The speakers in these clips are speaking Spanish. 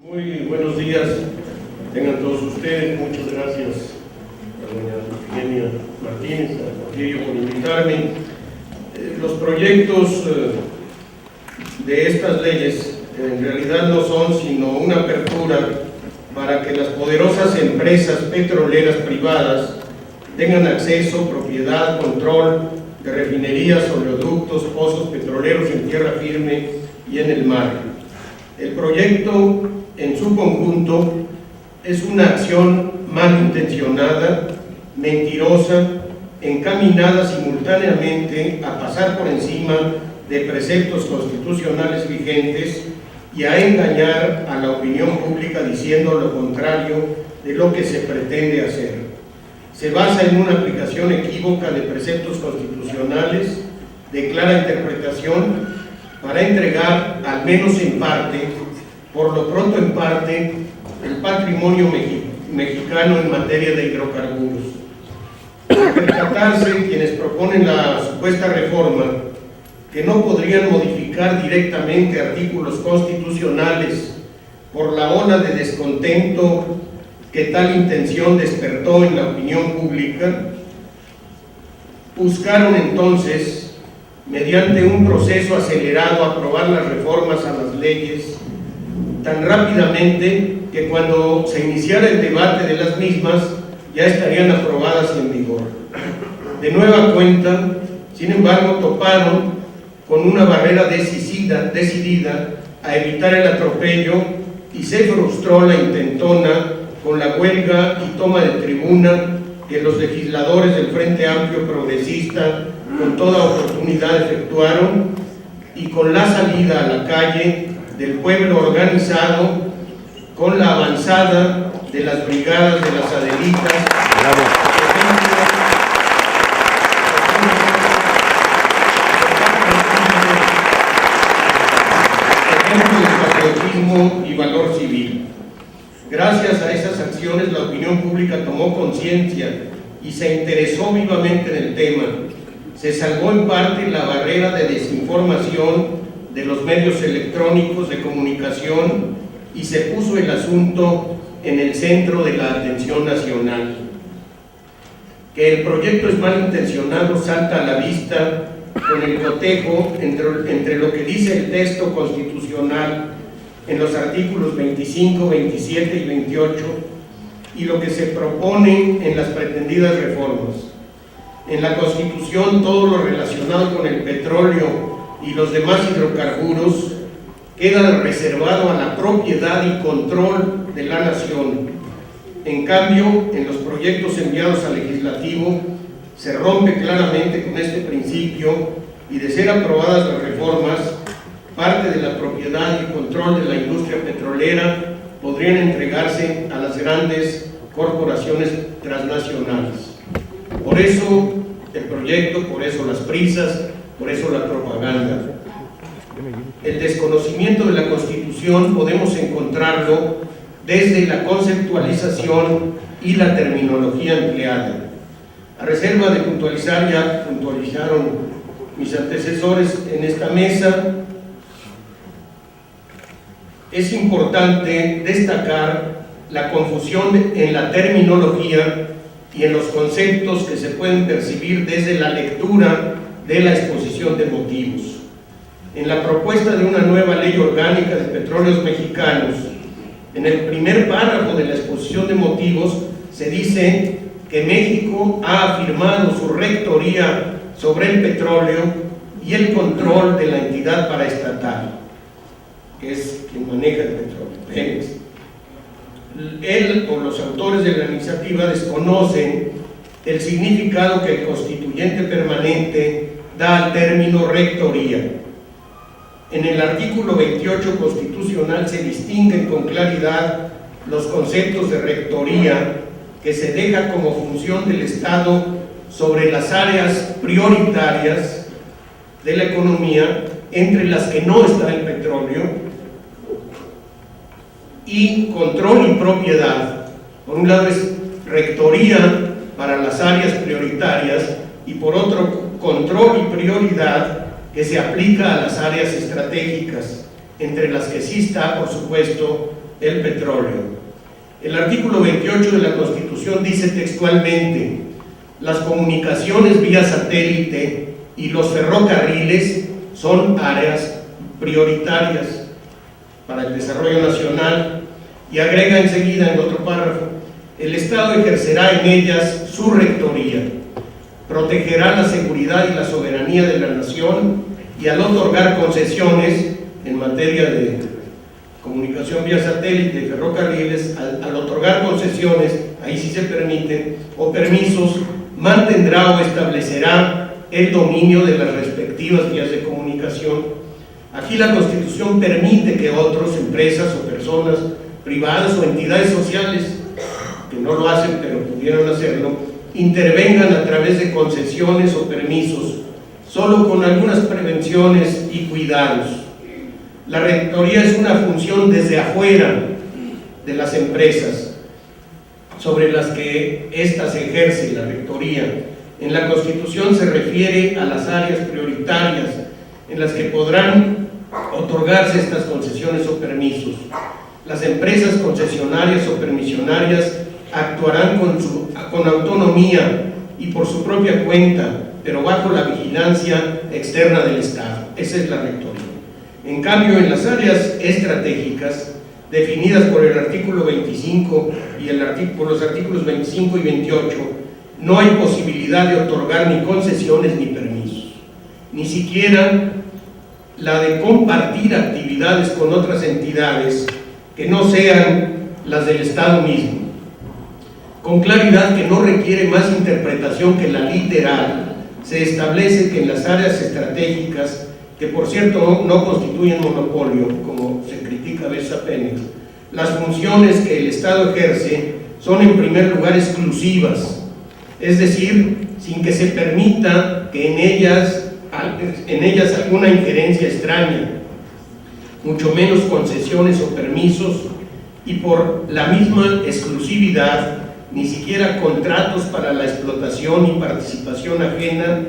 Muy buenos días, tengan todos ustedes. Muchas gracias a doña Eugenia Martínez, a Porfirio por invitarme. Los proyectos de estas leyes en realidad no son sino una apertura para que las poderosas empresas petroleras privadas tengan acceso, propiedad, control de refinerías, oleoductos, pozos petroleros en tierra firme y en el mar. El proyecto en su conjunto es una acción malintencionada, mentirosa, encaminada simultáneamente a pasar por encima de preceptos constitucionales vigentes y a engañar a la opinión pública diciendo lo contrario de lo que se pretende hacer. Se basa en una aplicación equívoca de preceptos constitucionales de clara interpretación para entregar, al menos en parte, por lo pronto en parte, el patrimonio mexicano en materia de hidrocarburos. Al percatarse quienes proponen la supuesta reforma que no podrían modificar directamente artículos constitucionales por la ola de descontento que tal intención despertó en la opinión pública, buscaron entonces, mediante un proceso acelerado, aprobar las reformas a las leyes tan rápidamente que cuando se iniciara el debate de las mismas ya estarían aprobadas y en vigor. De nueva cuenta, sin embargo, toparon con una barrera decidida a evitar el atropello y se frustró la intentona con la huelga y toma de tribuna que los legisladores del Frente Amplio Progresista con toda oportunidad efectuaron y con la salida a la calle del pueblo organizado, con la avanzada de las brigadas de las Adelitas, ejemplo de patriotismo y valor civil. Gracias a esas acciones la opinión pública tomó conciencia y se interesó vivamente en el tema. Se salvó en parte la barrera de desinformación de los medios electrónicos de comunicación y se puso el asunto en el centro de la atención nacional. Que el proyecto es malintencionado salta a la vista con el cotejo entre lo que dice el texto constitucional en los artículos 25, 27 y 28 y lo que se propone en las pretendidas reformas. En la Constitución todo lo relacionado con el petróleo y los demás hidrocarburos queda reservado a la propiedad y control de la nación. En cambio, en los proyectos enviados al legislativo se rompe claramente con este principio y de ser aprobadas las reformas, parte de la propiedad y control de la industria petrolera podrían entregarse a las grandes corporaciones transnacionales. Por eso el proyecto, por eso las prisas, por eso la propaganda. El desconocimiento de la Constitución podemos encontrarlo desde la conceptualización y la terminología empleada. A reserva de puntualizar, ya puntualizaron mis antecesores en esta mesa, es importante destacar la confusión en la terminología y en los conceptos que se pueden percibir desde la lectura de la exposición de motivos. En la propuesta de una nueva ley orgánica de petróleos mexicanos, en el primer párrafo de la exposición de motivos se dice que México ha afirmado su rectoría sobre el petróleo y el control de la entidad paraestatal, que es quien maneja el petróleo, Pemex. Él o los autores de la iniciativa desconocen el significado que el constituyente permanente da al término rectoría. En el artículo 28 constitucional se distinguen con claridad los conceptos de rectoría que se deja como función del Estado sobre las áreas prioritarias de la economía, entre las que no está el petróleo, y control y propiedad. Por un lado es rectoría para las áreas prioritarias y por otro control y prioridad que se aplica a las áreas estratégicas, entre las que sí está, por supuesto, el petróleo. El artículo 28 de la Constitución dice textualmente: las comunicaciones vía satélite y los ferrocarriles son áreas prioritarias para el desarrollo nacional, y agrega enseguida en otro párrafo: el Estado ejercerá en ellas su rectoría, protegerá la seguridad y la soberanía de la nación, y al otorgar concesiones en materia de comunicación vía satélite y ferrocarriles, al otorgar concesiones, ahí sí se permiten, o permisos, mantendrá o establecerá el dominio de las respectivas vías de comunicación. Aquí la Constitución permite que otros, empresas o personas privadas o entidades sociales, que no lo hacen pero pudieran hacerlo, intervengan a través de concesiones o permisos, solo con algunas prevenciones y cuidados. La rectoría es una función desde afuera de las empresas, sobre las que éstas ejerce la rectoría. En la Constitución se refiere a las áreas prioritarias en las que podrán otorgarse estas concesiones o permisos. Las empresas concesionarias o permisionarias actuarán con autonomía y por su propia cuenta, pero bajo la vigilancia externa del Estado. Esa es la rectoría. En cambio, en las áreas estratégicas, definidas por el artículo 25 y por los artículos 25 y 28, no hay posibilidad de otorgar ni concesiones ni permisos, ni siquiera la de compartir actividades con otras entidades que no sean las del Estado mismo, con claridad que no requiere más interpretación que la literal. Se establece que en las áreas estratégicas, que por cierto no constituyen monopolio, como se critica a veces a Pemex, las funciones que el Estado ejerce son en primer lugar exclusivas, es decir, sin que se permita que en ellas alguna injerencia extraña, mucho menos concesiones o permisos, y por la misma exclusividad, ni siquiera contratos para la explotación y participación ajena,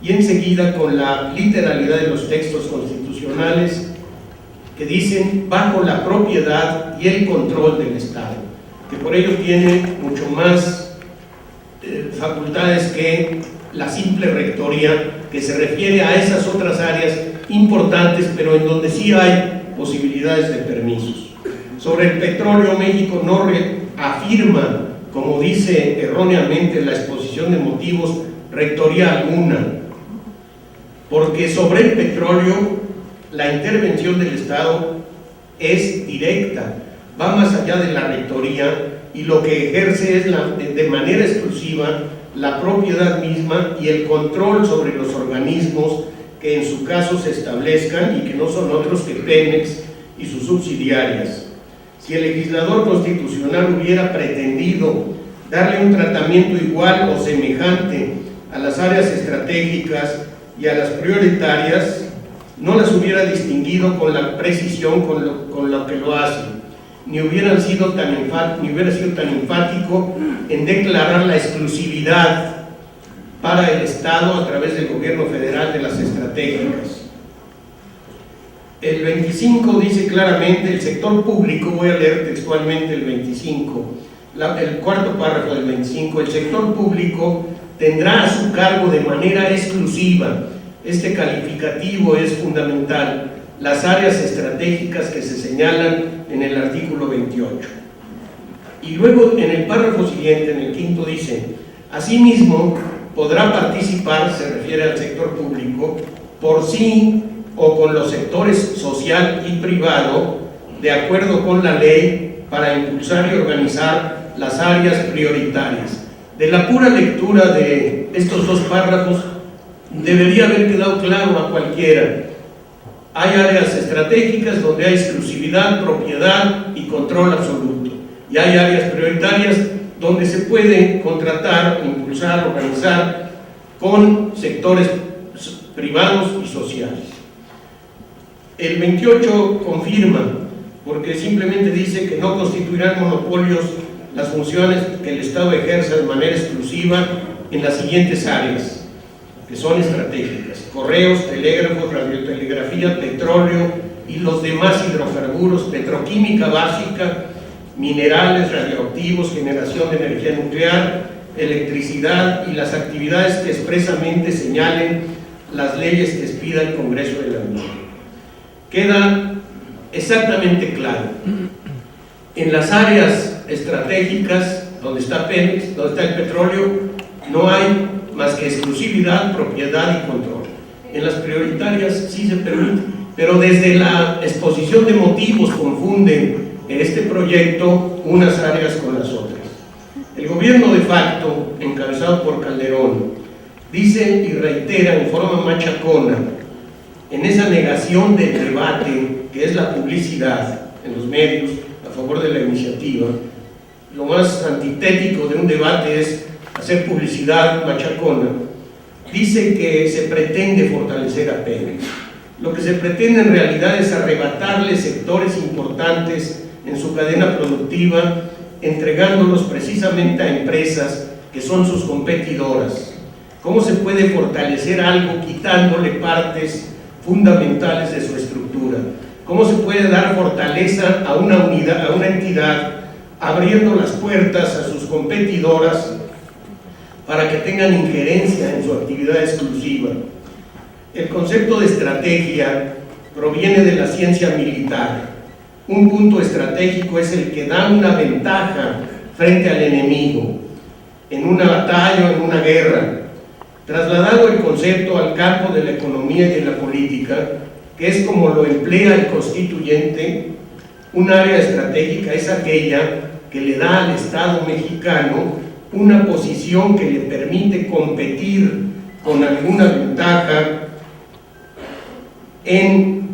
y enseguida con la literalidad de los textos constitucionales que dicen bajo la propiedad y el control del Estado, que por ello tiene mucho más facultades que la simple rectoría, que se refiere a esas otras áreas importantes, pero en donde sí hay posibilidades de permisos. Sobre el petróleo, México no afirma, como dice erróneamente la exposición de motivos, rectoría alguna, porque sobre el petróleo la intervención del Estado es directa, va más allá de la rectoría, y lo que ejerce es de manera exclusiva la propiedad misma y el control sobre los organismos que en su caso se establezcan y que no son otros que Pemex y sus subsidiarias. Si el legislador constitucional hubiera pretendido darle un tratamiento igual o semejante a las áreas estratégicas y a las prioritarias, no las hubiera distinguido con la precisión con la que lo hace, ni hubiera sido tan enfático en declarar la exclusividad para el Estado a través del gobierno federal de las estratégicas. El 25 dice claramente: el sector público, voy a leer textualmente el 25, el cuarto párrafo del 25, el sector público tendrá a su cargo de manera exclusiva, este calificativo es fundamental, las áreas estratégicas que se señalan en el artículo 28. Y luego en el párrafo siguiente, en el quinto, dice: asimismo podrá participar, se refiere al sector público, por sí o con los sectores social y privado, de acuerdo con la ley, para impulsar y organizar las áreas prioritarias. De la pura lectura de estos dos párrafos debería haber quedado claro a cualquiera: hay áreas estratégicas donde hay exclusividad, propiedad y control absoluto, y hay áreas prioritarias donde se puede contratar, impulsar, organizar con sectores privados y sociales. El 28 confirma, porque simplemente dice que no constituirán monopolios las funciones que el Estado ejerza de manera exclusiva en las siguientes áreas, que son estratégicas: correos, telégrafos, radiotelegrafía, petróleo y los demás hidrocarburos, petroquímica básica, minerales radioactivos, generación de energía nuclear, electricidad y las actividades que expresamente señalen las leyes que expida el Congreso de la Unión. Queda exactamente claro, en las áreas estratégicas donde está Pemex, donde está el petróleo, no hay más que exclusividad, propiedad y control. En las prioritarias sí se permite, pero desde la exposición de motivos confunden en este proyecto unas áreas con las otras. El gobierno de facto, encabezado por Calderón, dice y reitera en forma machacona, en esa negación del debate que es la publicidad en los medios a favor de la iniciativa, lo más antitético de un debate es hacer publicidad machacona. Dice que se pretende fortalecer a Pemex. Lo que se pretende en realidad es arrebatarle sectores importantes en su cadena productiva, entregándolos precisamente a empresas que son sus competidoras. ¿Cómo se puede fortalecer algo quitándole partes fundamentales de su estructura? ¿Cómo se puede dar fortaleza a una unidad, a una entidad, abriendo las puertas a sus competidoras para que tengan injerencia en su actividad exclusiva? El concepto de estrategia proviene de la ciencia militar. Un punto estratégico es el que da una ventaja frente al enemigo, en una batalla o en una guerra. Trasladado el concepto al campo de la economía y de la política, que es como lo emplea el constituyente, un área estratégica es aquella que le da al Estado mexicano una posición que le permite competir con alguna ventaja en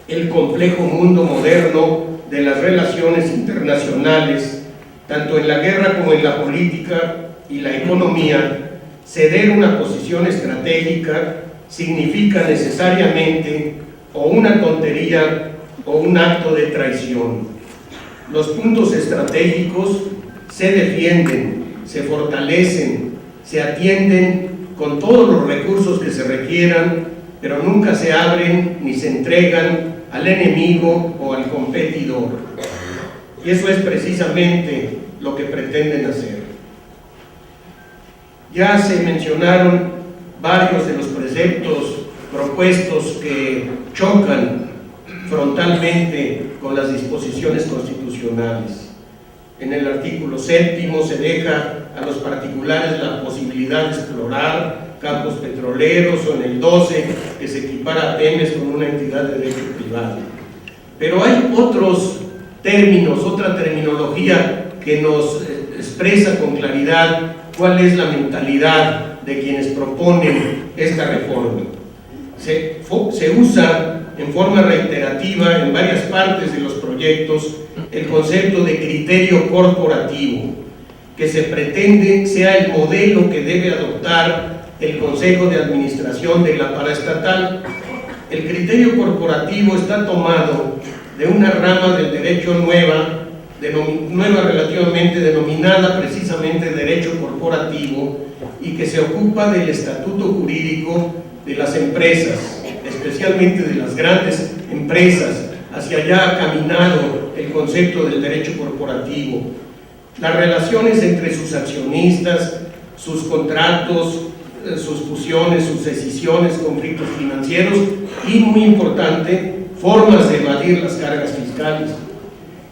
el complejo mundo moderno de las relaciones internacionales, tanto en la guerra como en la política y la economía. Ceder una posición estratégica significa necesariamente o una tontería o un acto de traición. Los puntos estratégicos se defienden, se fortalecen, se atienden con todos los recursos que se requieran, pero nunca se abren ni se entregan al enemigo o al competidor. Y eso es precisamente lo que pretenden hacer. Ya se mencionaron varios de los preceptos propuestos que chocan frontalmente con las disposiciones constitucionales. En el artículo 7 se deja a los particulares la posibilidad de explorar campos petroleros, o en el 12 que se equipara a Pemex con una entidad de derecho privado. Pero hay otros términos, otra terminología que nos expresa con claridad cuál es la mentalidad de quienes proponen esta reforma. Se usa en forma reiterativa en varias partes de los proyectos el concepto de criterio corporativo, que se pretende sea el modelo que debe adoptar el Consejo de Administración de la paraestatal. El criterio corporativo está tomado de una rama del derecho nueva relativamente, denominada precisamente derecho corporativo, y que se ocupa del estatuto jurídico de las empresas, especialmente de las grandes empresas. Hacia allá ha caminado el concepto del derecho corporativo. Las relaciones entre sus accionistas, sus contratos, sus fusiones, sus escisiones, conflictos financieros y, muy importante, formas de evadir las cargas fiscales.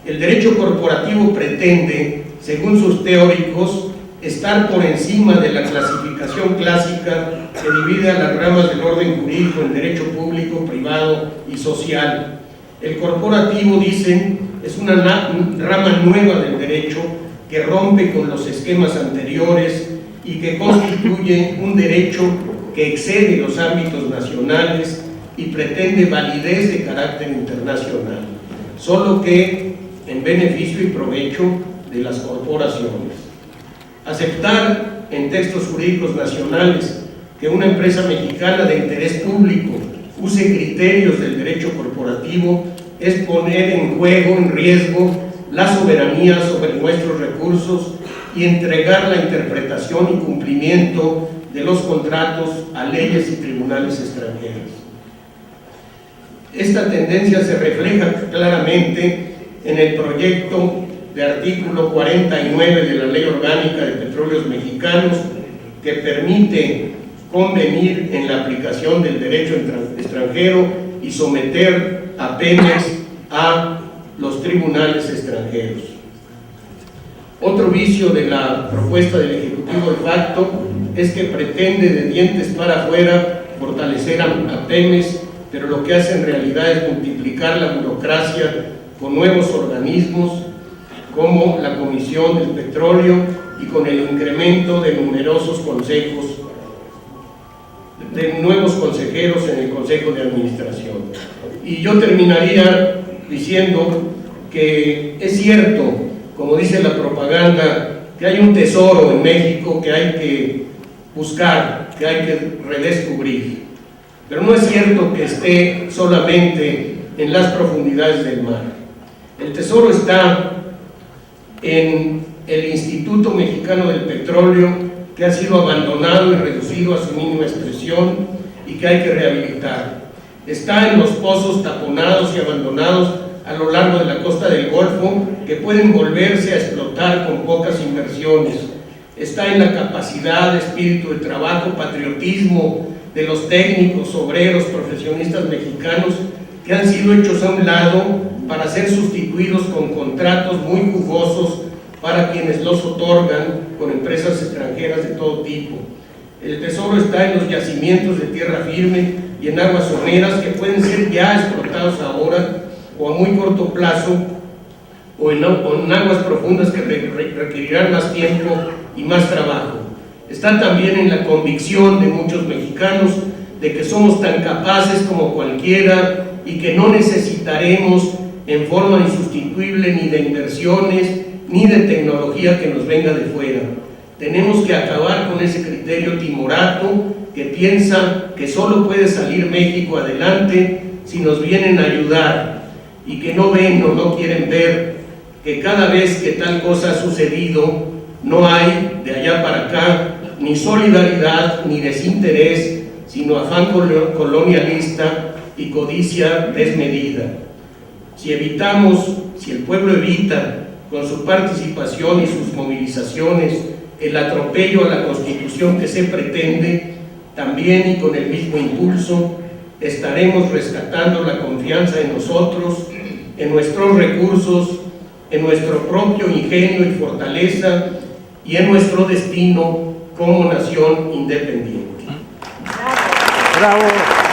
El derecho corporativo pretende, según sus teóricos, estar por encima de la clasificación clásica que divide a las ramas del orden jurídico en derecho público, privado y social. El corporativo, dicen, es una rama nueva del derecho que rompe con los esquemas anteriores y que constituye un derecho que excede los ámbitos nacionales y pretende validez de carácter internacional, solo que en beneficio y provecho de las corporaciones. Aceptar en textos jurídicos nacionales que una empresa mexicana de interés público use criterios del derecho corporativo es poner en juego, en riesgo, la soberanía sobre nuestros recursos y entregar la interpretación y cumplimiento de los contratos a leyes y tribunales extranjeros. Esta tendencia se refleja claramente en el proyecto de artículo 49 de la Ley Orgánica de Petróleos Mexicanos, que permite convenir en la aplicación del derecho extranjero y someter a Pemex a los tribunales extranjeros. Otro vicio de la propuesta del Ejecutivo de facto es que pretende de dientes para afuera fortalecer a Pemex, pero lo que hace en realidad es multiplicar la burocracia con nuevos organismos como la Comisión del Petróleo y con el incremento de numerosos consejos, de nuevos consejeros en el Consejo de Administración. Y yo terminaría diciendo que es cierto, como dice la propaganda, que hay un tesoro en México que hay que buscar, que hay que redescubrir, pero no es cierto que esté solamente en las profundidades del mar. El tesoro está en el Instituto Mexicano del Petróleo, que ha sido abandonado y reducido a su mínima expresión y que hay que rehabilitar. Está en los pozos taponados y abandonados a lo largo de la costa del Golfo, que pueden volverse a explotar con pocas inversiones. Está en la capacidad, espíritu de trabajo, patriotismo de los técnicos, obreros, profesionistas mexicanos que han sido hechos a un lado para ser sustituidos con contratos muy jugosos para quienes los otorgan con empresas extranjeras de todo tipo. El tesoro está en los yacimientos de tierra firme y en aguas someras que pueden ser ya explotados ahora o a muy corto plazo, o en aguas profundas que requerirán más tiempo y más trabajo. Está también en la convicción de muchos mexicanos de que somos tan capaces como cualquiera y que no necesitaremos en forma insustituible ni de inversiones ni de tecnología que nos venga de fuera. Tenemos que acabar con ese criterio timorato que piensa que solo puede salir México adelante si nos vienen a ayudar, y que no ven o no quieren ver que cada vez que tal cosa ha sucedido no hay de allá para acá ni solidaridad ni desinterés, sino afán colonialista y codicia desmedida. Si el pueblo evita con su participación y sus movilizaciones el atropello a la Constitución que se pretende, también y con el mismo impulso estaremos rescatando la confianza en nosotros, en nuestros recursos, en nuestro propio ingenio y fortaleza y en nuestro destino como nación independiente. ¡Bravo!